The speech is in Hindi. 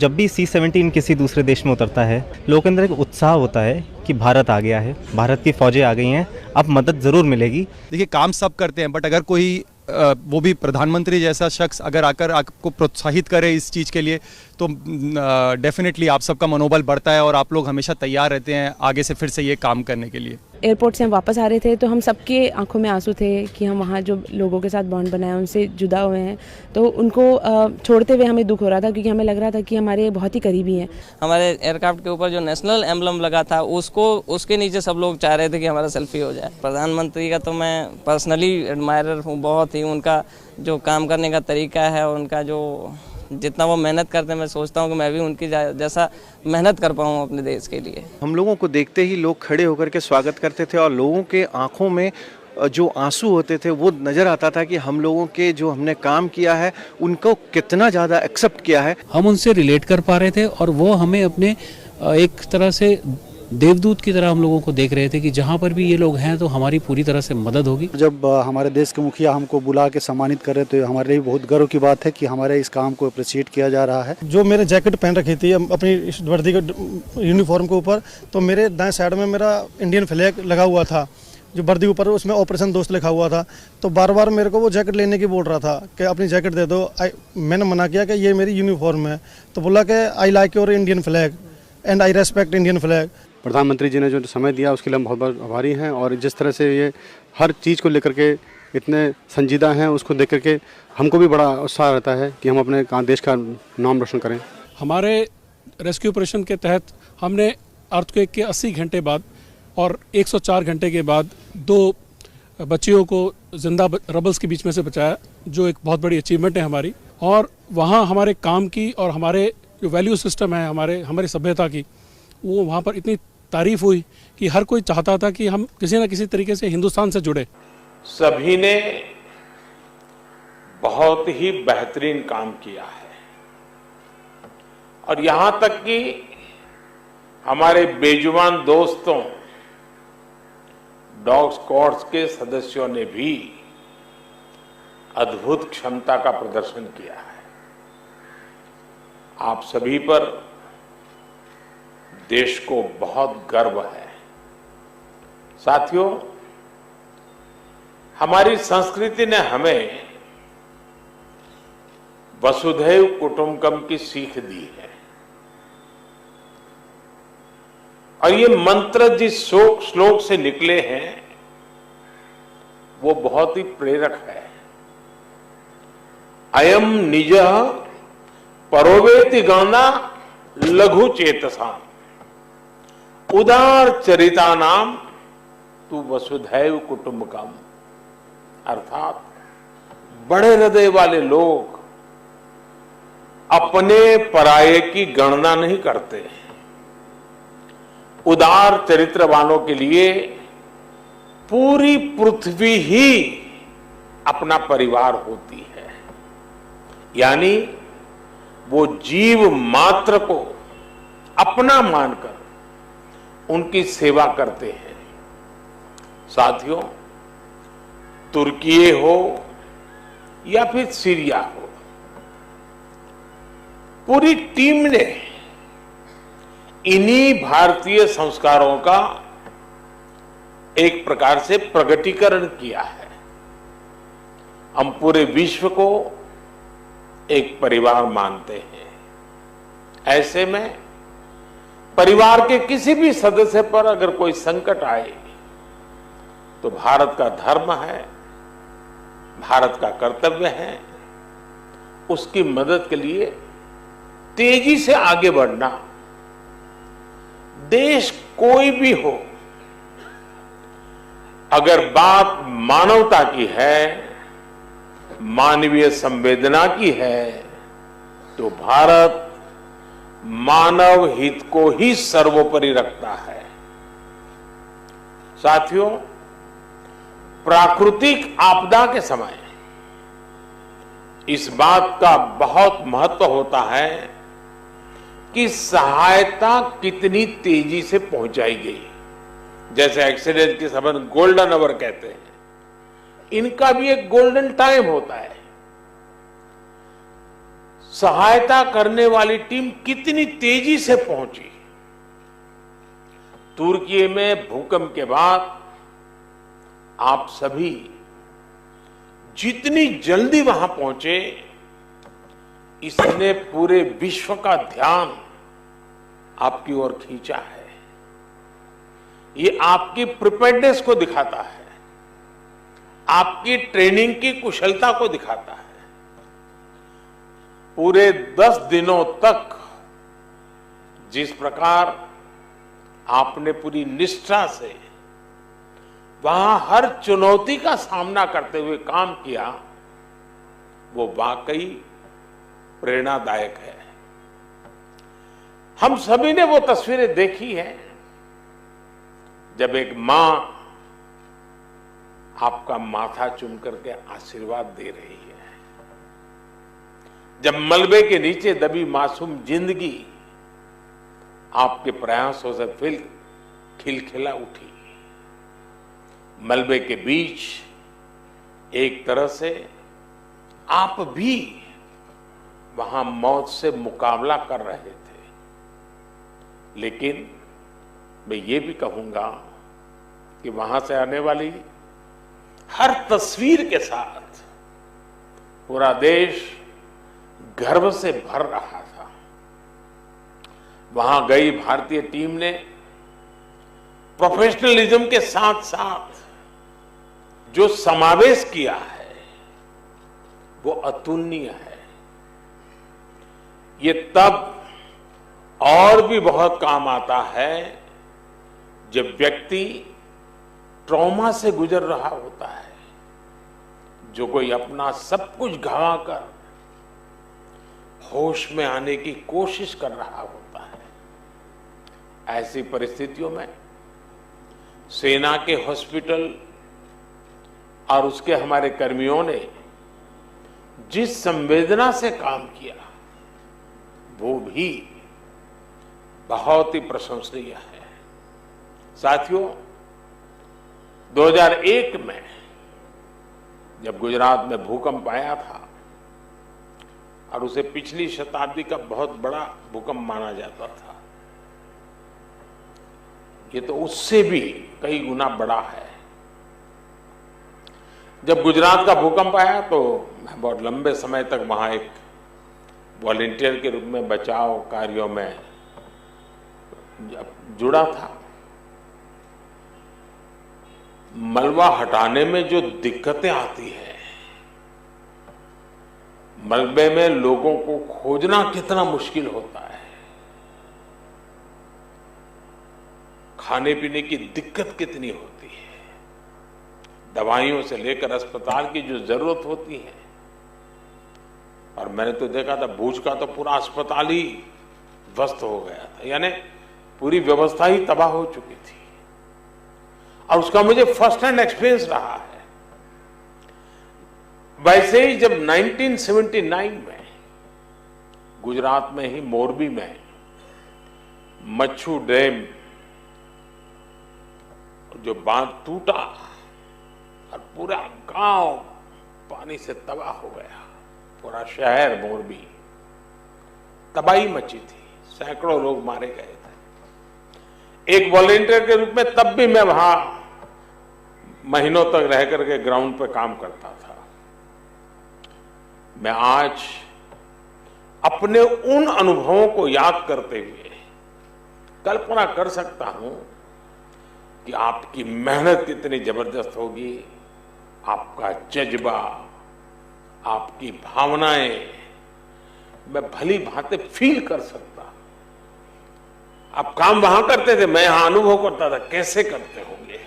जब भी C-17 किसी दूसरे देश में उतरता है, लोगों के अंदर एक उत्साह होता है कि भारत आ गया है, भारत की फ़ौजें आ गई हैं, अब मदद ज़रूर मिलेगी। देखिए, काम सब करते हैं, बट अगर कोई वो भी प्रधानमंत्री जैसा शख्स अगर आकर आपको प्रोत्साहित करे इस चीज़ के लिए, तो डेफिनेटली आप सबका मनोबल बढ़ता है और आप लोग हमेशा तैयार रहते हैं आगे से फिर से ये काम करने के लिए। एयरपोर्ट से हम वापस आ रहे थे तो हम सबके आंखों में आंसू थे कि हम वहाँ जो लोगों के साथ बॉन्ड बनाया उनसे जुदा हुए हैं, तो उनको छोड़ते हुए हमें दुख हो रहा था, क्योंकि हमें लग रहा था कि हमारे बहुत ही करीबी हैं। हमारे एयरक्राफ्ट के ऊपर जो नेशनल एम्बलम लगा था उसके नीचे सब लोग चाह रहे थे कि हमारा सेल्फी हो जाए। प्रधानमंत्री का तो मैं पर्सनली एडमायरर हूँ बहुत ही, उनका जो काम करने का तरीका है, उनका जो जितना वो मेहनत करते हैं, मैं सोचता हूँ कि मैं भी उनकी जैसा मेहनत कर पाऊँ अपने देश के लिए। हम लोगों को देखते ही लोग खड़े होकर के स्वागत करते थे और लोगों के आंखों में जो आंसू होते थे वो नज़र आता था कि हम लोगों के जो हमने काम किया है उनको कितना ज़्यादा एक्सेप्ट किया है। हम उनसे रिलेट कर पा रहे थे और वो हमें अपने एक तरह से देवदूत की तरह हम लोगों को देख रहे थे कि जहाँ पर भी ये लोग हैं तो हमारी पूरी तरह से मदद होगी। जब हमारे देश के मुखिया हमको बुला के सम्मानित कर रहे तो हमारे लिए बहुत गर्व की बात है कि हमारे इस काम को अप्रिशिएट किया जा रहा है। जो मेरे जैकेट पहन रखी थी अपनी इस वर्दी के यूनिफॉर्म के ऊपर, तो मेरे दाएं साइड में मेरा इंडियन फ्लैग लगा हुआ था, जो वर्दी ऊपर उसमें ऑपरेशन दोस्त लिखा हुआ था। तो बार बार मेरे को वो जैकेट लेने की बोल रहा था कि अपनी जैकेट दे दो। मैंने मना किया कि ये मेरी यूनिफॉर्म है, तो बोला कि I like your Indian flag and I respect Indian flag. प्रधानमंत्री जी ने जो समय दिया उसके लिए हम बहुत बहुत आभारी हैं, और जिस तरह से ये हर चीज़ को लेकर के इतने संजीदा हैं उसको देख करके हमको भी बड़ा उत्साह रहता है कि हम अपने देश का नाम रोशन करें। हमारे रेस्क्यू ऑपरेशन के तहत हमने अर्थक्वेक के 80 घंटे बाद और 104 घंटे के बाद 2 बच्चियों को जिंदा रबल्स के बीच में से बचाया, जो एक बहुत बड़ी अचीवमेंट है हमारी। और वहाँ हमारे काम की और हमारे जो वैल्यू सिस्टम है हमारी सभ्यता की, वो वहाँ पर इतनी तारीफ हुई कि हर कोई चाहता था कि हम किसी न किसी तरीके से हिंदुस्तान से जुड़े। सभी ने बहुत ही बेहतरीन काम किया है, और यहां तक कि हमारे बेजुबान दोस्तों डॉग स्क्वाड्स के सदस्यों ने भी अद्भुत क्षमता का प्रदर्शन किया है। आप सभी पर देश को बहुत गर्व है। साथियों, हमारी संस्कृति ने हमें वसुधैव कुटुंबकम की सीख दी है, और ये मंत्र जिस श्लोक से निकले हैं वो बहुत ही प्रेरक है। अयम निजः परोवेति गणना लघु चेतसा उदार चरिता नाम तू वसुधैव कुटुंबकम। अर्थात बड़े हृदय वाले लोग अपने पराये की गणना नहीं करते। उदार चरित्र वालों के लिए पूरी पृथ्वी ही अपना परिवार होती है, यानी वो जीव मात्र को अपना मानकर उनकी सेवा करते हैं। साथियों, तुर्की हो या फिर सीरिया हो, पूरी टीम ने इन्हीं भारतीय संस्कारों का एक प्रकार से प्रकटीकरण किया है। हम पूरे विश्व को एक परिवार मानते हैं। ऐसे में परिवार के किसी भी सदस्य पर अगर कोई संकट आए तो भारत का धर्म है, भारत का कर्तव्य है उसकी मदद के लिए तेजी से आगे बढ़ना। देश कोई भी हो, अगर बात मानवता की है, मानवीय संवेदना की है, तो भारत मानव हित को ही सर्वोपरि रखता है। साथियों, प्राकृतिक आपदा के समय इस बात का बहुत महत्व होता है कि सहायता कितनी तेजी से पहुंचाई गई। जैसे एक्सीडेंट के समय गोल्डन आवर कहते हैं, इनका भी एक गोल्डन टाइम होता है। सहायता करने वाली टीम कितनी तेजी से पहुंची। तुर्की में भूकंप के बाद आप सभी जितनी जल्दी वहां पहुंचे, इसने पूरे विश्व का ध्यान आपकी ओर खींचा है। ये आपकी प्रिपेयर्डनेस को दिखाता है, आपकी ट्रेनिंग की कुशलता को दिखाता है। पूरे 10 दिनों तक जिस प्रकार आपने पूरी निष्ठा से वहां हर चुनौती का सामना करते हुए काम किया, वो वाकई प्रेरणादायक है। हम सभी ने वो तस्वीरें देखी हैं जब एक मां आपका माथा चूम करके आशीर्वाद दे रही है, जब मलबे के नीचे दबी मासूम जिंदगी आपके प्रयासों से फिर खिलखिला उठी। मलबे के बीच एक तरह से आप भी वहां मौत से मुकाबला कर रहे थे, लेकिन मैं ये भी कहूंगा कि वहां से आने वाली हर तस्वीर के साथ पूरा देश गर्व से भर रहा था। वहां गई भारतीय टीम ने प्रोफेशनलिज्म के साथ साथ जो समावेश किया है वो अतुलनीय है। ये तब और भी बहुत काम आता है जब व्यक्ति ट्रॉमा से गुजर रहा होता है, जो कोई अपना सब कुछ गंवाकर होश में आने की कोशिश कर रहा होता है। ऐसी परिस्थितियों में सेना के हॉस्पिटल और उसके हमारे कर्मियों ने जिस संवेदना से काम किया वो भी बहुत ही प्रशंसनीय है। साथियों, 2001 में जब गुजरात में भूकंप आया था और उसे पिछली शताब्दी का बहुत बड़ा भूकंप माना जाता था, ये तो उससे भी कई गुना बड़ा है। जब गुजरात का भूकंप आया तो मैं बहुत लंबे समय तक वहां एक वॉलंटियर के रूप में बचाव कार्यों में जुड़ा था। मलबा हटाने में जो दिक्कतें आती हैं, मलबे में लोगों को खोजना कितना मुश्किल होता है, खाने पीने की दिक्कत कितनी होती है, दवाइयों से लेकर अस्पताल की जो जरूरत होती है। और मैंने तो देखा था भूज का तो पूरा अस्पताल ही ध्वस्त हो गया था, यानी पूरी व्यवस्था ही तबाह हो चुकी थी। और उसका मुझे फर्स्ट हैंड एक्सपीरियंस रहा है। वैसे ही जब 1979 में गुजरात में ही मोरबी में मच्छू डैम जो बांध टूटा और पूरा गांव पानी से तबाह हो गया, पूरा शहर मोरबी तबाही मची थी, सैकड़ों लोग मारे गए थे। एक वॉलंटियर के रूप में तब भी मैं वहां महीनों तक रह करके ग्राउंड पे काम करता था। मैं आज अपने उन अनुभवों को याद करते हुए कल्पना कर सकता हूं कि आपकी मेहनत कितनी जबरदस्त होगी, आपका जज्बा, आपकी भावनाएं मैं भली भांति फील कर सकता। आप काम वहां करते थे, मैं यहां अनुभव करता था कैसे करते हो।